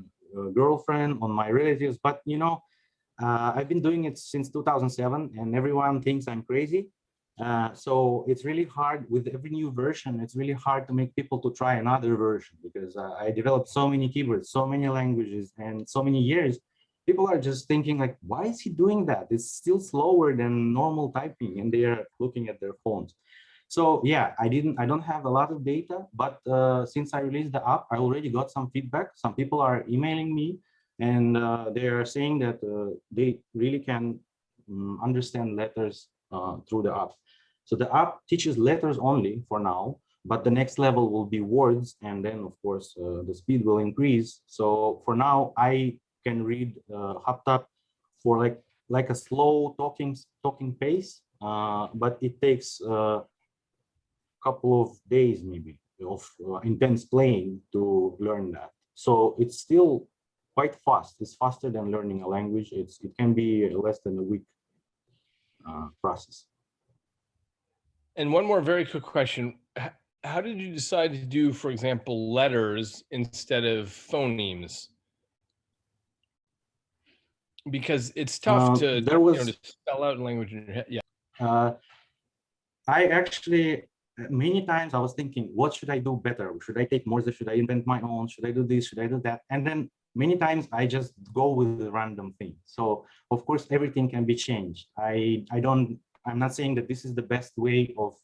girlfriend, on my relatives, but you know, I've been doing it since 2007, and everyone thinks I'm crazy. So it's really hard with every new version. It's really hard to make people to try another version, because I developed so many keywords, so many languages, and so many years. People are just thinking like, why is he doing that? It's still slower than normal typing, and they are looking at their phones. So yeah, I don't have a lot of data, but since I released the app, I already got some feedback. Some people are emailing me, and they are saying that they really can understand letters through the app. So the app teaches letters only for now, but the next level will be words, and then of course the speed will increase. So for now, I can read Haptap for like a slow talking pace, but it takes a couple of days maybe of intense playing to learn that. So it's still quite fast. It's faster than learning a language. It can be less than a week process. And one more very quick question. How did you decide to do, for example, letters instead of phonemes? Because it's tough to spell out language in your head. Yeah. I actually, many times I was thinking, what should I do better? Should I take Morse? Should I invent my own? Should I do this? Should I do that? And then many times I just go with the random thing. So of course, everything can be changed. I'm not saying that this is the best way of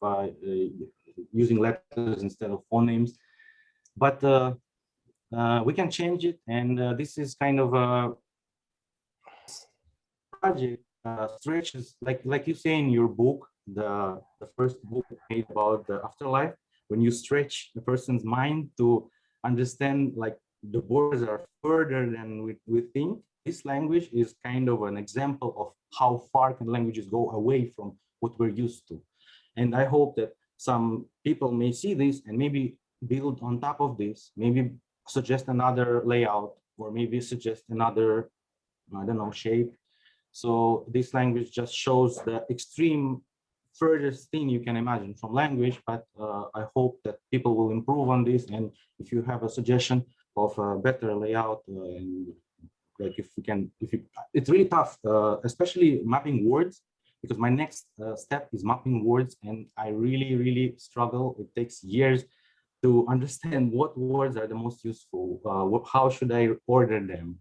using letters instead of phonemes, but we can change it. And this is kind of a project stretches, like you say in your book, the first book made about the afterlife, when you stretch the person's mind to understand like the borders are further than we think. This language is kind of an example of how far can languages go away from what we're used to. And I hope that some people may see this and maybe build on top of this, maybe suggest another layout, or maybe suggest another, I don't know, shape. So this language just shows the extreme furthest thing you can imagine from language, but I hope that people will improve on this. And if you have a suggestion of a better layout, and like it's really tough, especially mapping words. because my next step is mapping words, and I really struggle. It takes years to understand what words are the most useful, how should I order them,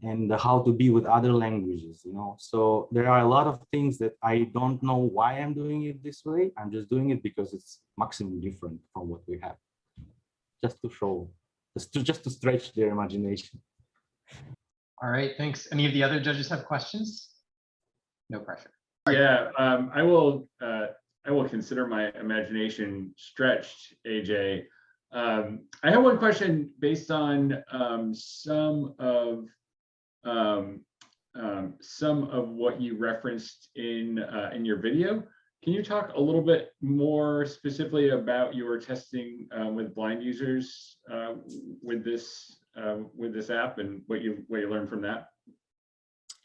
and how to be with other languages, you know. So there are a lot of things that I don't know why I'm doing it this way. I'm just doing it because it's maximum different from what we have, just to show, just to stretch their imagination. All right, thanks. Any of the other judges have questions? No pressure. Yeah, I will consider my imagination stretched, AJ. I have one question based on some of what you referenced in your video. Can you talk a little bit more specifically about your testing with blind users with this app and what you learned from that?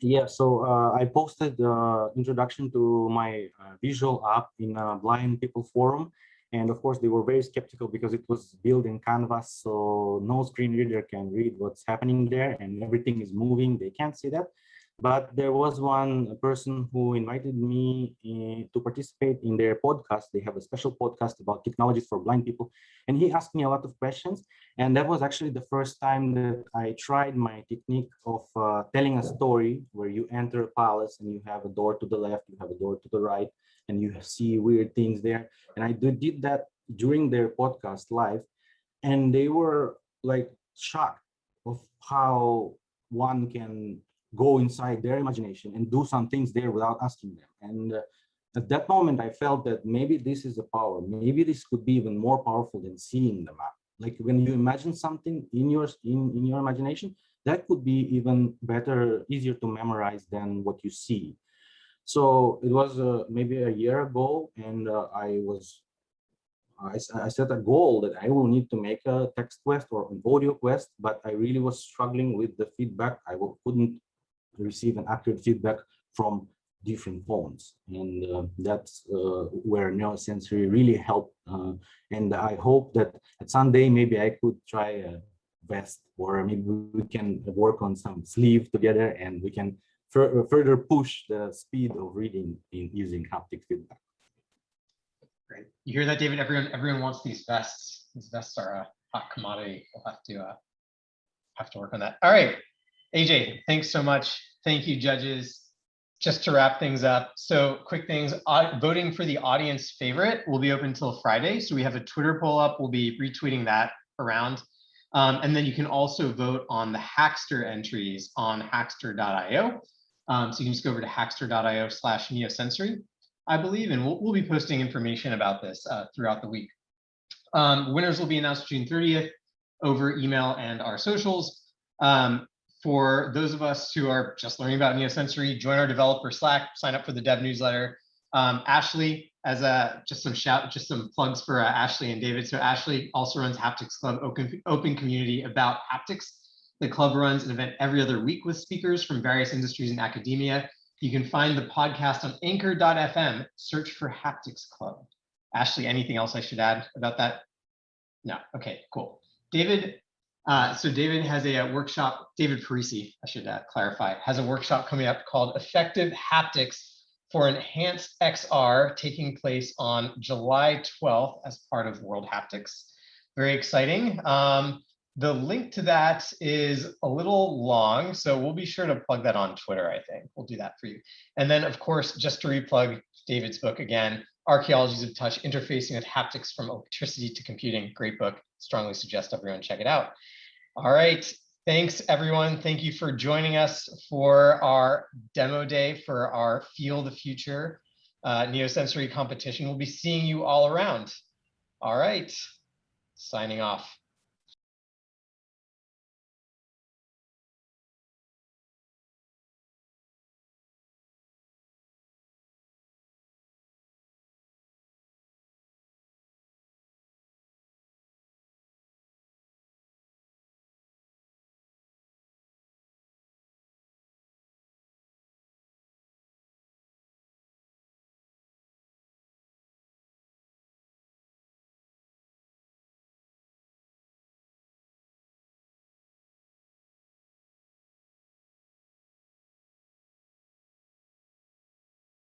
Yeah, so I posted the introduction to my visual app in a blind people forum. And of course, they were very skeptical because it was built in Canvas, so no screen reader can read what's happening there, and everything is moving. They can't see that. But there was one person who invited me to participate in their podcast. They have a special podcast about technologies for blind people. And he asked me a lot of questions. And that was actually the first time that I tried my technique of telling a story where you enter a palace and you have a door to the left, you have a door to the right, and you see weird things there. And I did that during their podcast live. And they were like shocked of how one can go inside their imagination and do some things there without asking them. And at that moment, I felt that maybe this is a power. Maybe this could be even more powerful than seeing the map. Like when you imagine something in your imagination, that could be even better, easier to memorize than what you see. So it was maybe a year ago, and I set a goal that I will need to make a text quest or an audio quest, but I really was struggling with the feedback. I couldn't receive an accurate feedback from different phones, and that's where NeoSensory really helped. And I hope that at someday maybe I could try a vest, or maybe we can work on some sleeve together, and we can further push the speed of reading in using haptic feedback. Great. You hear that, David? Everyone wants these vests. These vests are a hot commodity. We'll have to work on that. All right. AJ, thanks so much. Thank you, judges. Just to wrap things up, so quick things. Voting for the audience favorite will be open until Friday. So we have a Twitter poll up. We'll be retweeting that around. And then you can also vote on the Hackster entries on hackster.io. So you can just go over to hackster.io/neosensory, I believe, and we'll be posting information about this throughout the week. Winners will be announced June 30th over email and our socials. For those of us who are just learning about NeoSensory, join our developer Slack, sign up for the dev newsletter. Ashley, as just some plugs for Ashley and David. So Ashley also runs Haptics Club, open community about haptics. The club runs an event every other week with speakers from various industries and academia. You can find the podcast on anchor.fm, search for Haptics Club. Ashley, anything else I should add about that? No, okay, cool. David, so David has a workshop, David Parisi, I should clarify, has a workshop coming up called Effective Haptics for Enhanced XR, taking place on July 12th as part of World Haptics. Very exciting. The link to that is a little long, so we'll be sure to plug that on Twitter, I think. We'll do that for you. And then, of course, just to replug David's book again, Archaeologies of Touch, Interfacing with Haptics from Electricity to Computing. Great book. Strongly suggest everyone check it out. All right. Thanks, everyone. Thank you for joining us for our demo day for our Feel the Future NeoSensory competition. We'll be seeing you all around. All right. Signing off.